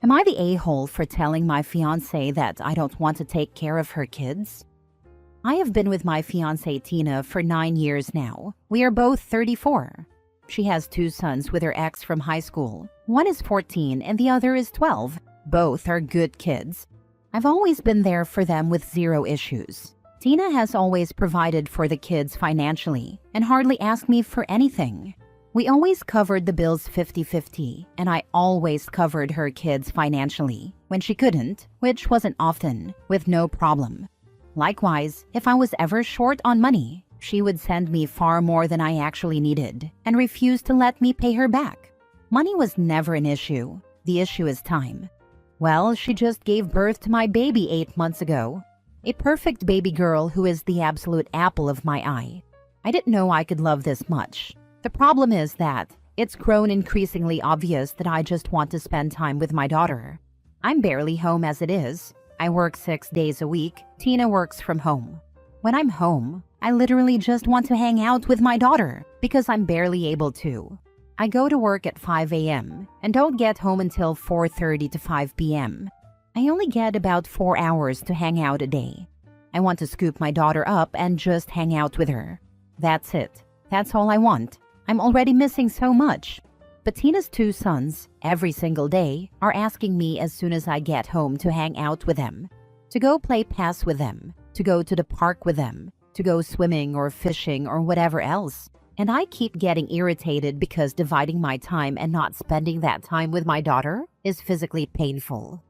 Am I the a-hole for telling my fiancé that I don't want to take care of her kids? I have been with my fiancée Tina for 9 years now. We are both 34. She has 2 sons with her ex from high school. One is 14 and the other is 12. Both are good kids. I've always been there for them with 0 issues. Tina has always provided for the kids financially and hardly asked me for anything. We always covered the bills 50-50, and I always covered her kids financially when she couldn't, which wasn't often, with no problem. Likewise, if I was ever short on money, she would send me far more than I actually needed and refuse to let me pay her back. Money was never an issue. The issue is time. Well, she just gave birth to my baby 8 months ago. A perfect baby girl who is the absolute apple of my eye. I didn't know I could love this much. The problem is that it's grown increasingly obvious that I just want to spend time with my daughter. I'm barely home as it is. I work 6 days a week. Tina works from home. When I'm home, I literally just want to hang out with my daughter because I'm barely able to. I go to work at 5 a.m. and don't get home until 4:30 to 5 p.m. I only get about 4 hours to hang out a day. I want to scoop my daughter up and just hang out with her. That's it. That's all I want. I'm already missing so much. But Tina's 2 sons, every single day, are asking me as soon as I get home to hang out with them, to go play pass with them, to go to the park with them, to go swimming or fishing or whatever else. And I keep getting irritated because dividing my time and not spending that time with my daughter is physically painful.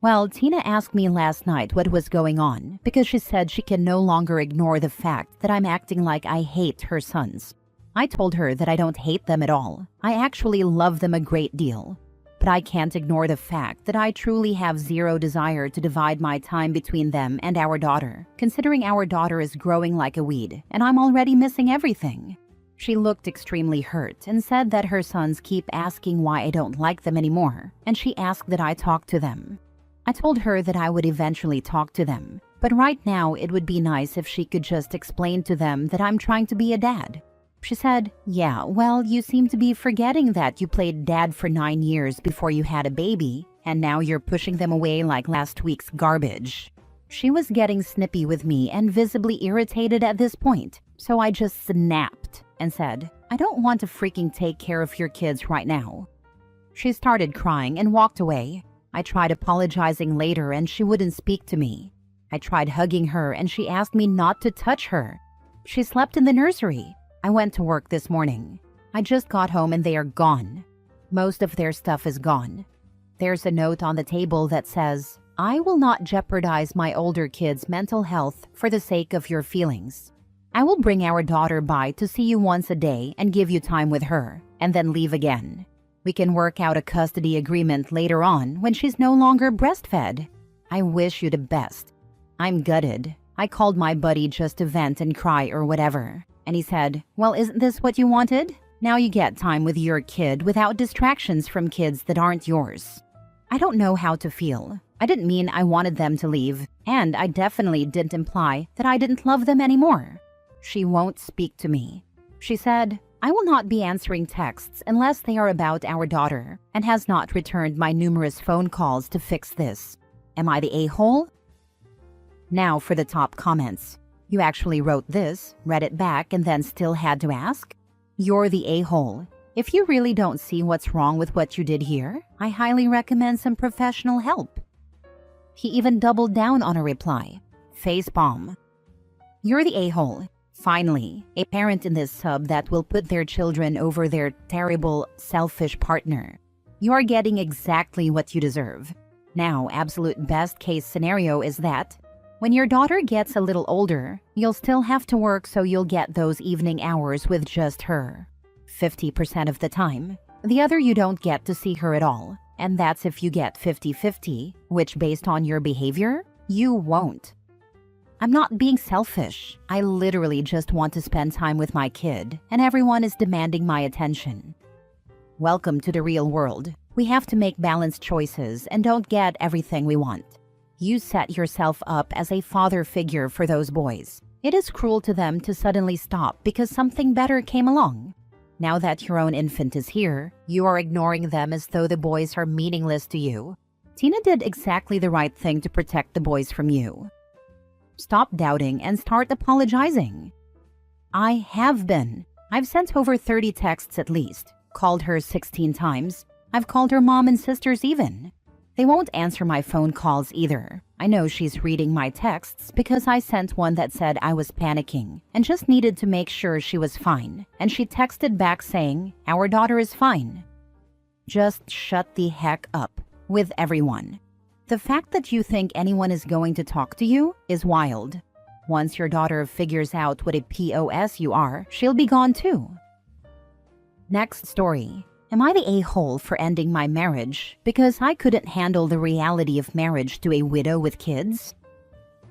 Well, Tina asked me last night what was going on because she said she can no longer ignore the fact that I'm acting like I hate her sons. I told her that I don't hate them at all. I actually love them a great deal. But I can't ignore the fact that I truly have 0 desire to divide my time between them and our daughter, considering our daughter is growing like a weed and I'm already missing everything. She looked extremely hurt and said that her sons keep asking why I don't like them anymore, and she asked that I talk to them. I told her that I would eventually talk to them, but right now it would be nice if she could just explain to them that I'm trying to be a dad. She said, "Yeah, well, you seem to be forgetting that you played dad for 9 years before you had a baby, and now you're pushing them away like last week's garbage." She was getting snippy with me and visibly irritated at this point, so I just snapped and said, "I don't want to freaking take care of your kids right now." She started crying and walked away. I tried apologizing later and she wouldn't speak to me. I tried hugging her and she asked me not to touch her. She slept in the nursery. I went to work this morning. I just got home and they are gone. Most of their stuff is gone. There's a note on the table that says, "I will not jeopardize my older kids' mental health for the sake of your feelings. I will bring our daughter by to see you once a day and give you time with her, and then leave again. We can work out a custody agreement later on when she's no longer breastfed. I wish you the best." I'm gutted. I called my buddy just to vent and cry or whatever. And he said, "Well, isn't this what you wanted? Now you get time with your kid without distractions from kids that aren't yours." I don't know how to feel. I didn't mean I wanted them to leave, and I definitely didn't imply that I didn't love them anymore. She won't speak to me. She said, "I will not be answering texts unless they are about our daughter," and has not returned my numerous phone calls to fix this. Am I the a-hole? Now for the top comments. You actually wrote this, read it back, and then still had to ask? You're the a-hole. If you really don't see what's wrong with what you did here, I highly recommend some professional help. He even doubled down on a reply. Facepalm. You're the a-hole. Finally, a parent in this sub that will put their children over their terrible, selfish partner. You are getting exactly what you deserve. Now, absolute best case scenario is that when your daughter gets a little older, you'll still have to work so you'll get those evening hours with just her. 50% of the time. The other you don't get to see her at all. And that's if you get 50-50, which based on your behavior, you won't. I'm not being selfish. I literally just want to spend time with my kid, and everyone is demanding my attention. Welcome to the real world. We have to make balanced choices and don't get everything we want. You set yourself up as a father figure for those boys. It is cruel to them to suddenly stop because something better came along. Now that your own infant is here, you are ignoring them as though the boys are meaningless to you. Tina did exactly the right thing to protect the boys from you. Stop doubting and start apologizing. I have been. I've sent over 30 texts at least, called her 16 times. I've called her mom and sisters even. They won't answer my phone calls either. I know she's reading my texts because I sent one that said I was panicking and just needed to make sure she was fine. And she texted back saying, "Our daughter is fine." Just shut the heck up with everyone. The fact that you think anyone is going to talk to you is wild. Once your daughter figures out what a POS you are, she'll be gone too. Next story. Am I the a-hole for ending my marriage because I couldn't handle the reality of marriage to a widow with kids?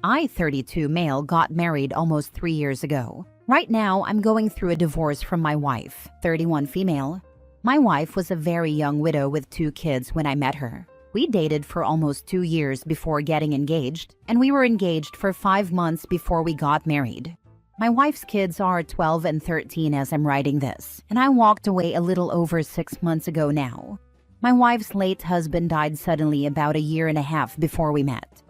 I, 32 male, got married almost 3 years ago. Right now, I'm going through a divorce from my wife, 31 female. My wife was a very young widow with 2 kids when I met her. We dated for almost 2 years before getting engaged, and we were engaged for 5 months before we got married. My wife's kids are 12 and 13 as I'm writing this, and I walked away a little over 6 months ago now. My wife's late husband died suddenly about a year and a half before we met.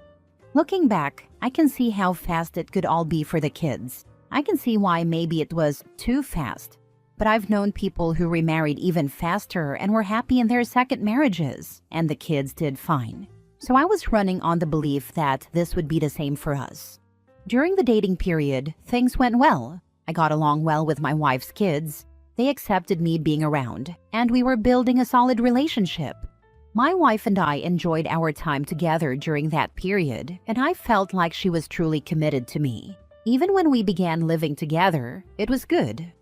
Looking back, I can see how fast it could all be for the kids. I can see why maybe it was too fast. But I've known people who remarried even faster and were happy in their second marriages, and the kids did fine. So I was running on the belief that this would be the same for us. During the dating period, things went well. I got along well with my wife's kids. They accepted me being around, and we were building a solid relationship. My wife and I enjoyed our time together during that period, and I felt like she was truly committed to me. Even when we began living together, it was good.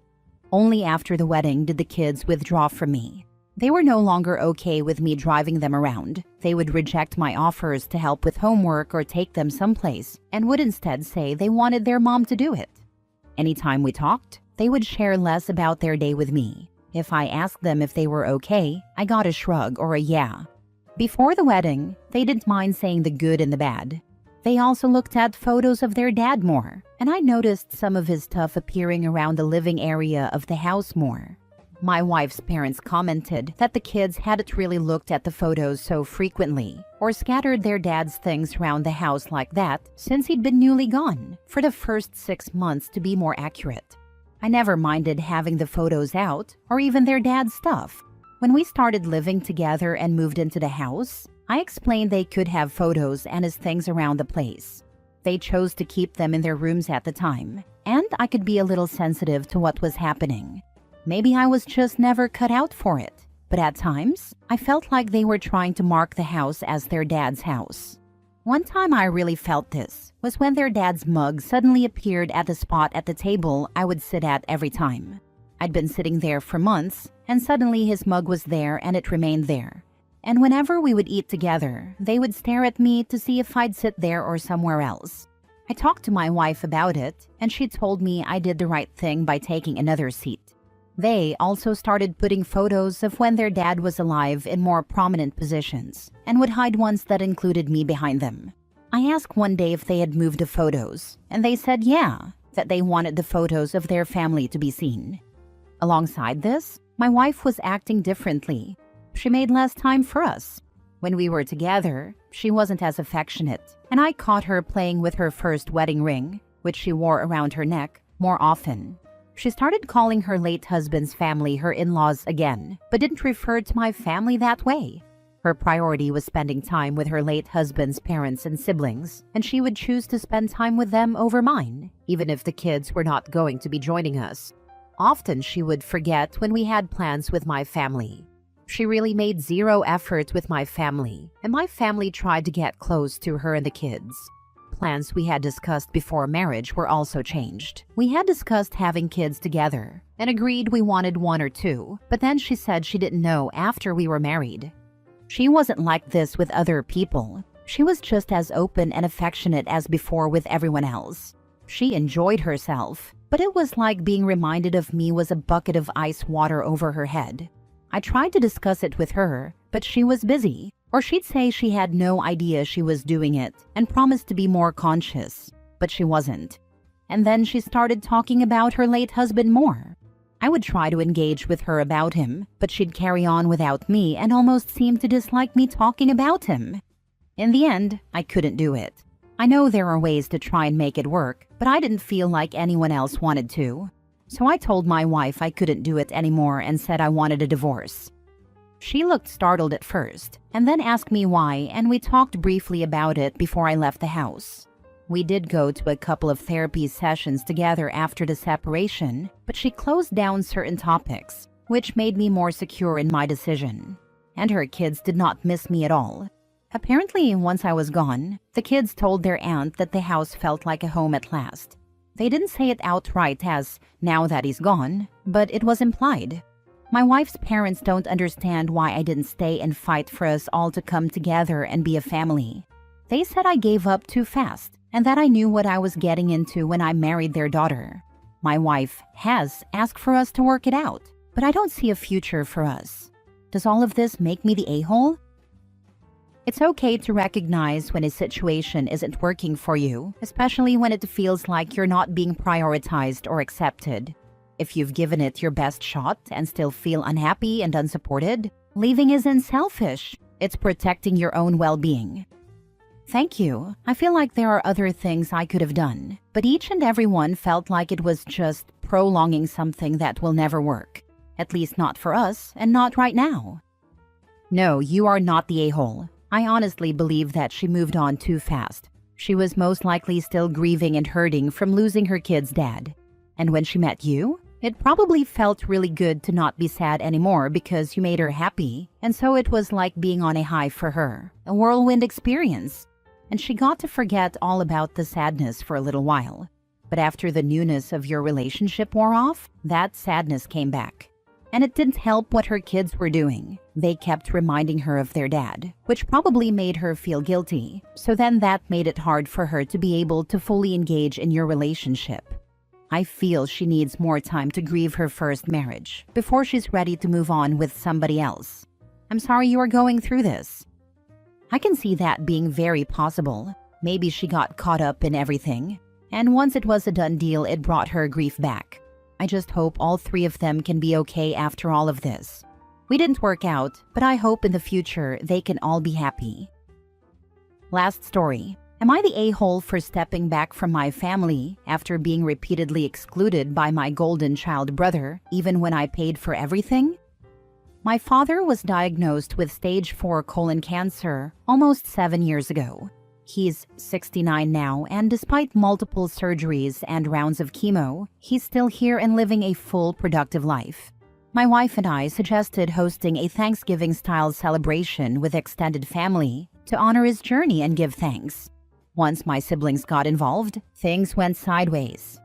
Only after the wedding did the kids withdraw from me. They were no longer okay with me driving them around. They would reject my offers to help with homework or take them someplace, and would instead say they wanted their mom to do it. Anytime we talked, they would share less about their day with me. If I asked them if they were okay, I got a shrug or a yeah. Before the wedding, they didn't mind saying the good and the bad. They also looked at photos of their dad more, and I noticed some of his stuff appearing around the living area of the house more. My wife's parents commented that the kids hadn't really looked at the photos so frequently or scattered their dad's things around the house like that since he'd been newly gone, for the first 6 months to be more accurate. I never minded having the photos out or even their dad's stuff. When we started living together and moved into the house, I explained they could have photos and his things around the place. They chose to keep them in their rooms at the time, and I could be a little sensitive to what was happening. Maybe I was just never cut out for it, but at times, I felt like they were trying to mark the house as their dad's house. One time I really felt this was when their dad's mug suddenly appeared at the spot at the table I would sit at every time. I'd been sitting there for months, and suddenly his mug was there and it remained there. And whenever we would eat together, they would stare at me to see if I'd sit there or somewhere else. I talked to my wife about it, and she told me I did the right thing by taking another seat. They also started putting photos of when their dad was alive in more prominent positions and would hide ones that included me behind them. I asked one day if they had moved the photos, and they said yeah, that they wanted the photos of their family to be seen. Alongside this, my wife was acting differently. She made less time for us. When we were together, she wasn't as affectionate, and I caught her playing with her first wedding ring, which she wore around her neck, more often. She started calling her late husband's family her in-laws again, but didn't refer to my family that way. Her priority was spending time with her late husband's parents and siblings, and she would choose to spend time with them over mine, even if the kids were not going to be joining us. Often she would forget when we had plans with my family. She really made zero effort with my family, and my family tried to get close to her and the kids. Plans we had discussed before marriage were also changed. We had discussed having kids together and agreed we wanted 1 or 2, but then she said she didn't know after we were married. She wasn't like this with other people. She was just as open and affectionate as before with everyone else. She enjoyed herself, but it was like being reminded of me was a bucket of ice water over her head. I tried to discuss it with her, but she was busy. Or she'd say she had no idea she was doing it and promised to be more conscious, but she wasn't. And then she started talking about her late husband more. I would try to engage with her about him, but she'd carry on without me and almost seemed to dislike me talking about him. In the end, I couldn't do it. I know there are ways to try and make it work, but I didn't feel like anyone else wanted to. So I told my wife I couldn't do it anymore and said I wanted a divorce. She looked startled at first, and then asked me why, and we talked briefly about it before I left the house. We did go to a couple of therapy sessions together after the separation, but she closed down certain topics, which made me more secure in my decision. And her kids did not miss me at all. Apparently, once I was gone, the kids told their aunt that the house felt like a home at last. They didn't say it outright as, now that he's gone, but it was implied. My wife's parents don't understand why I didn't stay and fight for us all to come together and be a family. They said I gave up too fast, and that I knew what I was getting into when I married their daughter. My wife has asked for us to work it out, but I don't see a future for us. Does all of this make me the a-hole? It's okay to recognize when a situation isn't working for you, especially when it feels like you're not being prioritized or accepted. If you've given it your best shot and still feel unhappy and unsupported, leaving isn't selfish. It's protecting your own well-being. Thank you. I feel like there are other things I could have done, but each and every one felt like it was just prolonging something that will never work. At least not for us, and not right now. No, you are not the a-hole. I honestly believe that she moved on too fast. She was most likely still grieving and hurting from losing her kid's dad. And when she met you, it probably felt really good to not be sad anymore because you made her happy, and so it was like being on a high for her, a whirlwind experience. And she got to forget all about the sadness for a little while. But after the newness of your relationship wore off, that sadness came back. And it didn't help what her kids were doing. They kept reminding her of their dad, which probably made her feel guilty. So then that made it hard for her to be able to fully engage in your relationship. I feel she needs more time to grieve her first marriage before she's ready to move on with somebody else. I'm sorry you are going through this. I can see that being very possible. Maybe she got caught up in everything, and once it was a done deal, it brought her grief back. I just hope all three of them can be okay after all of this. We didn't work out, but I hope in the future they can all be happy. Last story. Am I the a-hole for stepping back from my family after being repeatedly excluded by my golden child brother, even when I paid for everything? My father was diagnosed with stage 4 colon cancer almost 7 years ago. He's 69 now, and despite multiple surgeries and rounds of chemo, he's still here and living a full, productive life. My wife and I suggested hosting a Thanksgiving-style celebration with extended family to honor his journey and give thanks. Once my siblings got involved, things went sideways.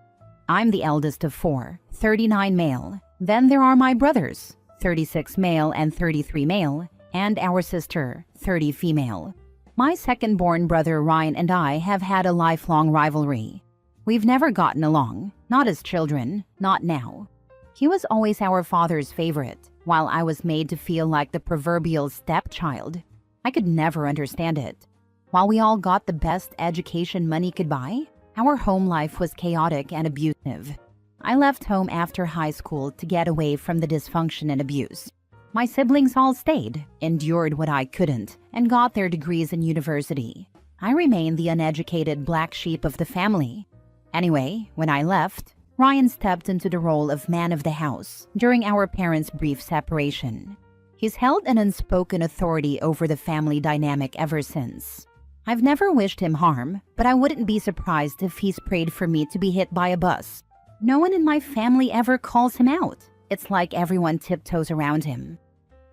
I'm the eldest of 4, 39 male. Then there are my brothers, 36 male and 33 male, and our sister, 30 female. My second-born brother Ryan and I have had a lifelong rivalry. We've never gotten along, not as children, not now. He was always our father's favorite, while I was made to feel like the proverbial stepchild. I could never understand it. While we all got the best education money could buy, our home life was chaotic and abusive. I left home after high school to get away from the dysfunction and abuse. My siblings all stayed, endured what I couldn't, and got their degrees in university. I remained the uneducated black sheep of the family. Anyway, when I left, Ryan stepped into the role of man of the house during our parents' brief separation. He's held an unspoken authority over the family dynamic ever since. I've never wished him harm, but I wouldn't be surprised if he's prayed for me to be hit by a bus. No one in my family ever calls him out. It's like everyone tiptoes around him.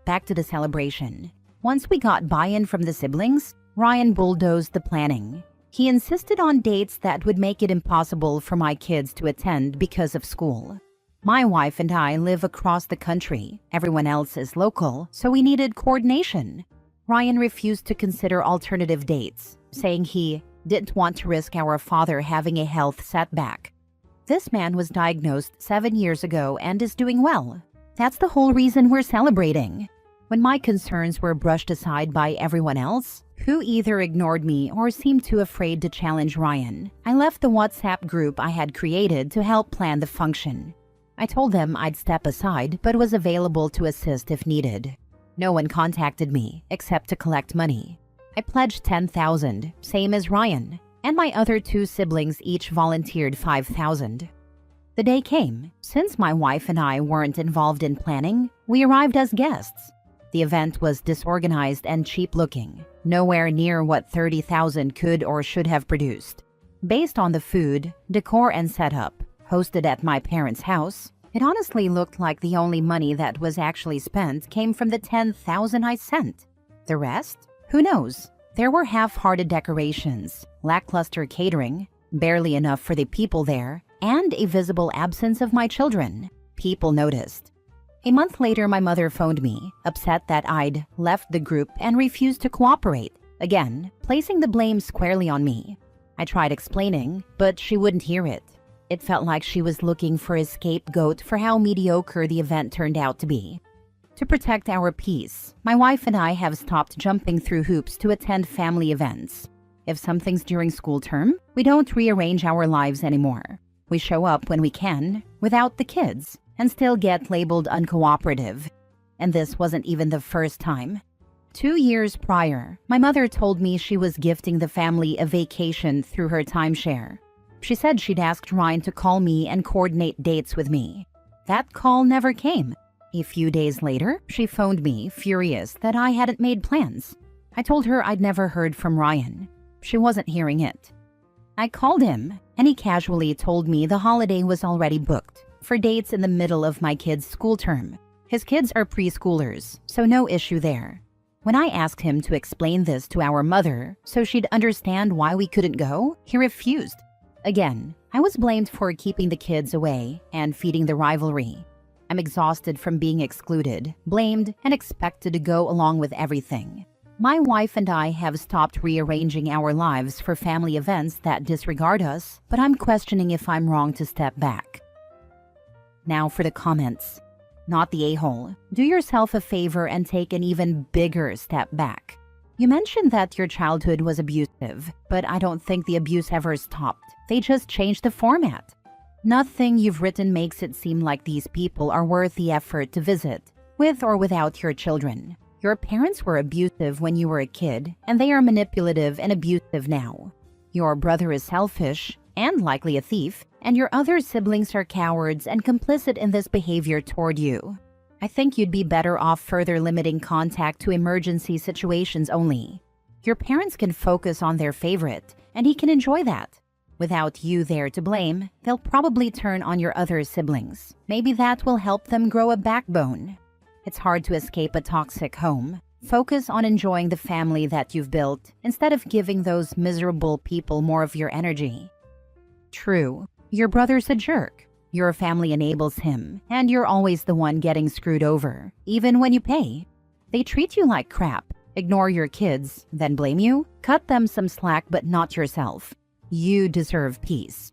Back to the celebration. Once we got buy-in from the siblings, Ryan bulldozed the planning. He insisted on dates that would make it impossible for my kids to attend because of school. My wife and I live across the country. Everyone else is local, so we needed coordination. Ryan refused to consider alternative dates, saying he didn't want to risk our father having a health setback. This man was diagnosed 7 years ago and is doing well. That's the whole reason we're celebrating. When my concerns were brushed aside by everyone else, who either ignored me or seemed too afraid to challenge Ryan, I left the WhatsApp group I had created to help plan the function. I told them I'd step aside but was available to assist if needed. No one contacted me except to collect money. I pledged 10,000, same as Ryan, and my other two siblings each volunteered 5,000. The day came. Since my wife and I weren't involved in planning, we arrived as guests. The event was disorganized and cheap-looking, nowhere near what 30,000 could or should have produced. Based on the food, decor, and setup, hosted at my parents' house, it honestly looked like the only money that was actually spent came from the 10,000 I sent. The rest? Who knows? There were half-hearted decorations, lackluster catering, barely enough for the people there, and a visible absence of my children. People noticed. A month later, my mother phoned me, upset that I'd left the group and refused to cooperate, again, placing the blame squarely on me. I tried explaining, but she wouldn't hear it. It felt like she was looking for a scapegoat for how mediocre the event turned out to be. To protect our peace, my wife and I have stopped jumping through hoops to attend family events. If something's during school term, we don't rearrange our lives anymore. We show up when we can, without the kids, and still get labeled uncooperative. And this wasn't even the first time. 2 years prior, my mother told me she was gifting the family a vacation through her timeshare. She said she'd asked Ryan to call me and coordinate dates with me. That call never came. A few days later, she phoned me, furious that I hadn't made plans. I told her I'd never heard from Ryan. She wasn't hearing it. I called him, and he casually told me the holiday was already booked for dates in the middle of my kids' school term. His kids are preschoolers, so no issue there. When I asked him to explain this to our mother so she'd understand why we couldn't go, he refused. Again, I was blamed for keeping the kids away and feeding the rivalry. I'm exhausted from being excluded, blamed, and expected to go along with everything. My wife and I have stopped rearranging our lives for family events that disregard us, but I'm questioning if I'm wrong to step back. Now for the comments. Not the a-hole. Do yourself a favor and take an even bigger step back. You mentioned that your childhood was abusive, but I don't think the abuse ever stopped. They just changed the format. Nothing you've written makes it seem like these people are worth the effort to visit, with or without your children. Your parents were abusive when you were a kid, and they are manipulative and abusive now. Your brother is selfish, and likely a thief, and your other siblings are cowards and complicit in this behavior toward you. I think you'd be better off further limiting contact to emergency situations only. Your parents can focus on their favorite, and he can enjoy that. Without you there to blame, they'll probably turn on your other siblings. Maybe that will help them grow a backbone. It's hard to escape a toxic home. Focus on enjoying the family that you've built instead of giving those miserable people more of your energy. True, your brother's a jerk. Your family enables him, and you're always the one getting screwed over, even when you pay. They treat you like crap, ignore your kids, then blame you. Cut them some slack, but not yourself. You deserve peace.